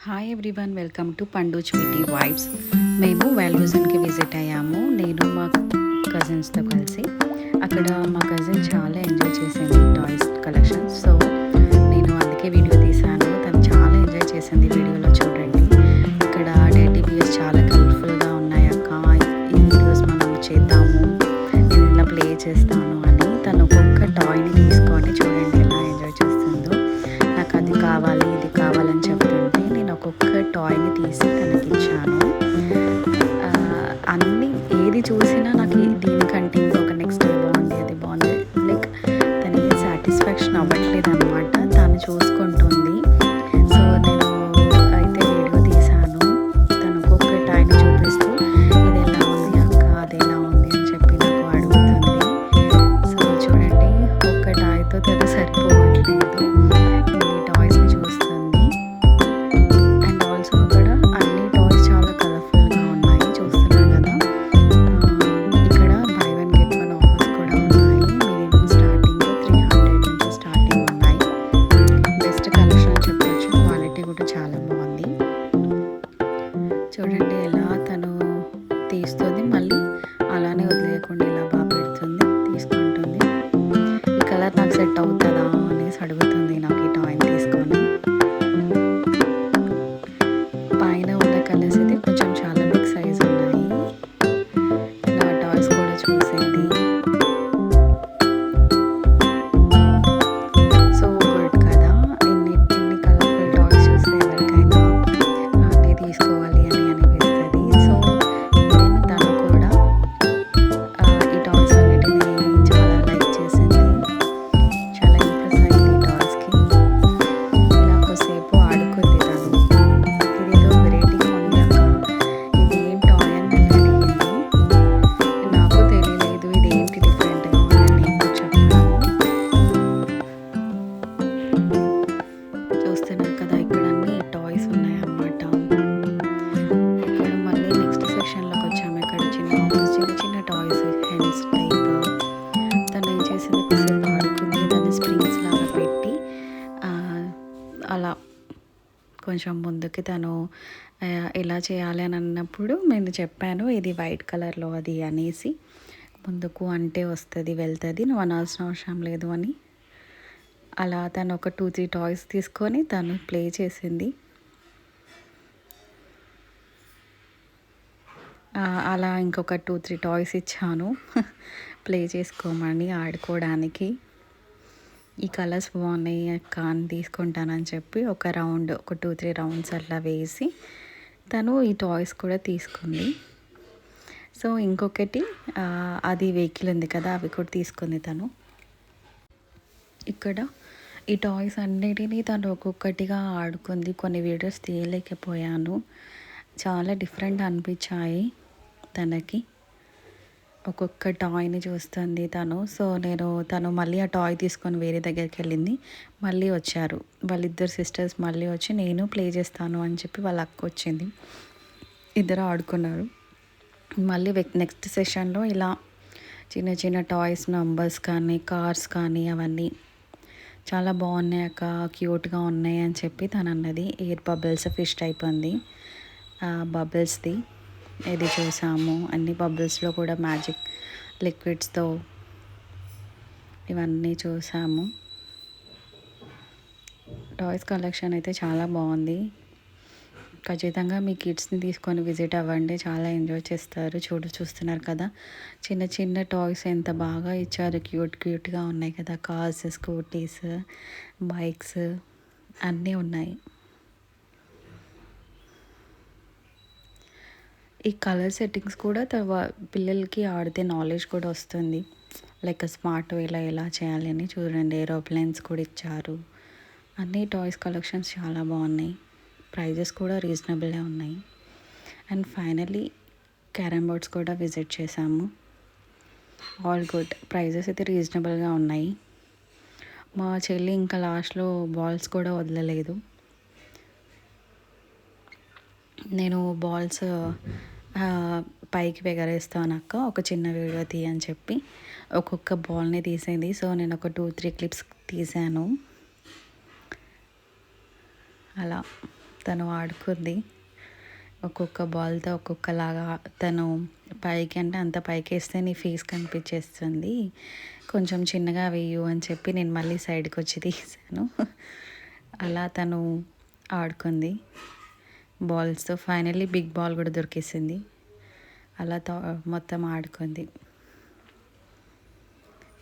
Hi everyone, welcome to పండు Sweety vibes. మేము వాల్యూజన్కి visit అయ్యాము, నేను మా కజిన్స్తో కలిసి. అక్కడ మా కజిన్ చాలా ఎంజాయ్ చేసింది టాయ్స్ కలెక్షన్స్. సో నేను అందుకే వీడియో తీశాను. తను చాలా ఎంజాయ్ చేసింది, వీడియోలో చూడండి. ఇక్కడ టెడ్డీ బియర్స్ చాలా కలర్ఫుల్గా ఉన్నాయి. అక్క ఈ వీడియోస్ మనం చేద్దాము, నేను ఇలా ప్లే చేస్తాను అని తను ఒక్కొక్క టాయ్ని తీసుకొని చూడండి ఎలా ఎంజాయ్ చేస్తుందో. నాకు అది కావాలి ఇది కావాలని చెప్తుంటే నేను ఒక్కొక్క టాయ్ని తీసి తనకి ఇచ్చాను. అన్నీ ఏది చూసినా నాకు దీనికంటే ఇంకొక నెక్స్ట్ బాగుంది అది బాగుంది, లైక్ తనకి సాటిస్ఫాక్షన్ అవ్వట్లేదు అనమాట. తను చూసుకుంటుంది. సో నేను అయితే వీడియో తీశాను. తను ఒక్కొక్క టాయ్ని చూపిస్తూ ఇది ఎలా ఉంది అక్క, అది ఎలా ఉంది అని చెప్పి నాకు అడుగుతుంది. సో చూడండి, ఒక్క టాయ్తో తను సరిపోవట్లేదు, ఇన్ని టాయ్స్ని చూస్తుంది. అండ్ ఆల్సో అక్కడ అన్ని టాయ్స్ చాలా కలర్ఫుల్గా ఉన్నాయి, చూస్తున్నారు కదా. ఇక్కడ by one get one offers కూడా ఉన్నాయి. మినిమం స్టార్టింగ్ 300 నుంచి స్టార్టింగ్ ఉన్నాయి. బెస్ట్ కలెక్షన్ అని చెప్పొచ్చు, క్వాలిటీ కూడా చాలా బాగుంది. చూడండి ఎలా తను తీస్తుంది, మళ్ళీ అలానే వదిలేయకుండా ఇలా బాగా పెడుతుంది, తీసుకుంటుంది. ఈ కలర్ నాకు సెట్ అవుతుందా అనేసి అడుగుతుంది నాకు ఈ టాయ్ని తీసుకొని. పైన ఉన్న కలర్స్ అయితే కొంచెం చాలా బిగ్ సైజ్ ఉన్నాయి. నా టాయ్స్ కూడా చూసింది. సో గుడ్ కదా, ఇన్ని కలర్ఫుల్ టాయ్స్ చూస్తే ఎవరికైనా అన్నీ తీసుకోవాలి అని అనిపిస్తుంది. సో నేను తను కూడా ఈ టాయ్స్ అన్నిటిని చాలా లైక్ చేసింది, చాలా ఇంప్రెస్ అయింది ఈ టాయ్స్కి. ఇలా కొద్దిసేపు ఆడుకుంది తను. ఇదేదో వెరైటీగా ఉంది అక్క, ఇది ఏం టాయ్ అని నన్ను అడిగింది. నాకు తెలియలేదు ఇది ఏంటి డిఫరెంట్గా ఉందని నేను చెప్పాను. చూస్తున్నారు కదా, ఇక్కడ అన్ని టాయ్స్ ఉన్నాయన్నమాట. ఇక్కడ మళ్ళీ నెక్స్ట్ సెక్షన్లోకి వచ్చాము. ఇక్కడ చిన్న చిన్న టాయ్స్, హెన్స్ టైప్. తను ఏం చేసింది, కొద్దిసేపు ఆడుకుంది. దాన్ని స్ప్రింగ్స్ లాగా పెట్టి అలా కొంచెం ముందుకి తను ఎలా చేయాలి అని అన్నప్పుడు నేను చెప్పాను ఇది వైట్ కలర్లో అది అనేసి. ముందుకు అంటే వస్తుంది, వెళ్తుంది, నువ్వు అనాల్సిన అవసరం లేదు అని. అలా తను ఒక 2-3 టాయ్స్ తీసుకొని తను ప్లే చేసింది. అలా ఇంకొక 2-3 టాయ్స్ ఇచ్చాను ప్లే చేసుకోమని, ఆడుకోవడానికి. ఈ కలర్స్ బాగున్నాయి అక్క అని తీసుకుంటానని చెప్పి ఒక 2-3 రౌండ్స్ అట్లా వేసి తను ఈ టాయ్స్ కూడా తీసుకుంది. సో ఇంకొకటి అది వెహికల్ ఉంది కదా, అవి కూడా తీసుకుంది తను. ఇక్కడ ఈ టాయ్స్ అన్నిటినీ తను ఒక్కొక్కటిగా ఆడుకుంది. కొన్ని వీడియోస్ తీయలేకపోయాను, చాలా డిఫరెంట్ అనిపించాయి తనకి. ఒక్కొక్క టాయ్ని చూస్తుంది తను. సో తను మళ్ళీ ఆ టాయ్ తీసుకొని వేరే దగ్గరికి వెళ్ళింది. మళ్ళీ వచ్చారు వాళ్ళిద్దరు సిస్టర్స్, మళ్ళీ వచ్చి నేను ప్లే చేస్తాను అని చెప్పి వాళ్ళ అక్క వచ్చింది. ఇద్దరు ఆడుకున్నారు. మళ్ళీ నెక్స్ట్ సెషన్లో ఇలా చిన్న చిన్న టాయ్స్, నంబర్స్ కానీ కార్స్ కానీ అవన్నీ చాలా బాగున్నాయి అక్క, క్యూట్గా ఉన్నాయి అని చెప్పి తను అన్నది. ఎయిర్ బబుల్స్, ఫిష్ టైప్ ఉంది బబుల్స్ది. ఇది చూసాము. అన్ని బబుల్స్లో కూడా మ్యాజిక్ లిక్విడ్స్తో ఇవన్నీ చూసాము. టాయ్స్ కలెక్షన్ అయితే చాలా బాగుంది. ఖచ్చితంగా మీ కిడ్స్ని తీసుకొని విజిట్ అవ్వండి, చాలా ఎంజాయ్ చేస్తారు. చూస్తున్నారు కదా, చిన్న చిన్న టాయ్స్ ఎంత బాగా ఇచ్చారు, క్యూట్గా ఉన్నాయి కదా. కార్స్, స్కూటీస్, బైక్స్ అన్నీ ఉన్నాయి. ఈ కలర్ సెట్టింగ్స్ కూడా పిల్లలకి ఆడితే నాలెడ్జ్ కూడా వస్తుంది, లైక్ స్మార్ట్ వేలో ఎలా చేయాలి అని. చూడండి, ఏరోప్లేన్స్ కూడా ఇచ్చారు. అన్ని టాయ్స్ కలెక్షన్స్ చాలా బాగున్నాయి, ప్రైజెస్ కూడా రీజనబుల్గా ఉన్నాయి. అండ్ ఫైనల్లీ క్యారమ్ బోర్డ్స్ కూడా విజిట్ చేసాము. ఆల్ గుడ్, ప్రైజెస్ అయితే రీజనబుల్గా ఉన్నాయి. మా చెల్లి ఇంకా లాస్ట్లో బాల్స్ కూడా వదలలేదు. నేను బాల్స్ పైకి ఎగరేస్తాను అక్క, ఒక చిన్న వీడియో తీయని చెప్పి ఒక్కొక్క బాల్ని తీసేది. సో నేను ఒక 2-3 క్లిప్స్ తీసాను అలా. తను ఆడుకుంది. ఒక్కొక్క బాల్‌తో ఒక్కొక్కలాగా తను పైకి అంటే అంత పైకేస్తే నీ ఫేస్ కనిపించేస్తుంది. కొంచెం చిన్నగా వేయు అని చెప్పి నేను మళ్ళీ సైడ్‌కొచ్చి తీసాను. అలా తను ఆడుకుంది బాల్స్‌తో. ఫైనల్లీ బిగ్ బాల్ కూడా దొరికేసింది. అలా మొత్తం ఆడుకుంది.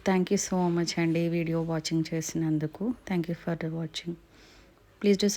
థ్యాంక్ యూ సో మచ్ అండి వీడియో వాచింగ్ చేసినందుకు. Thank you for watching. Please do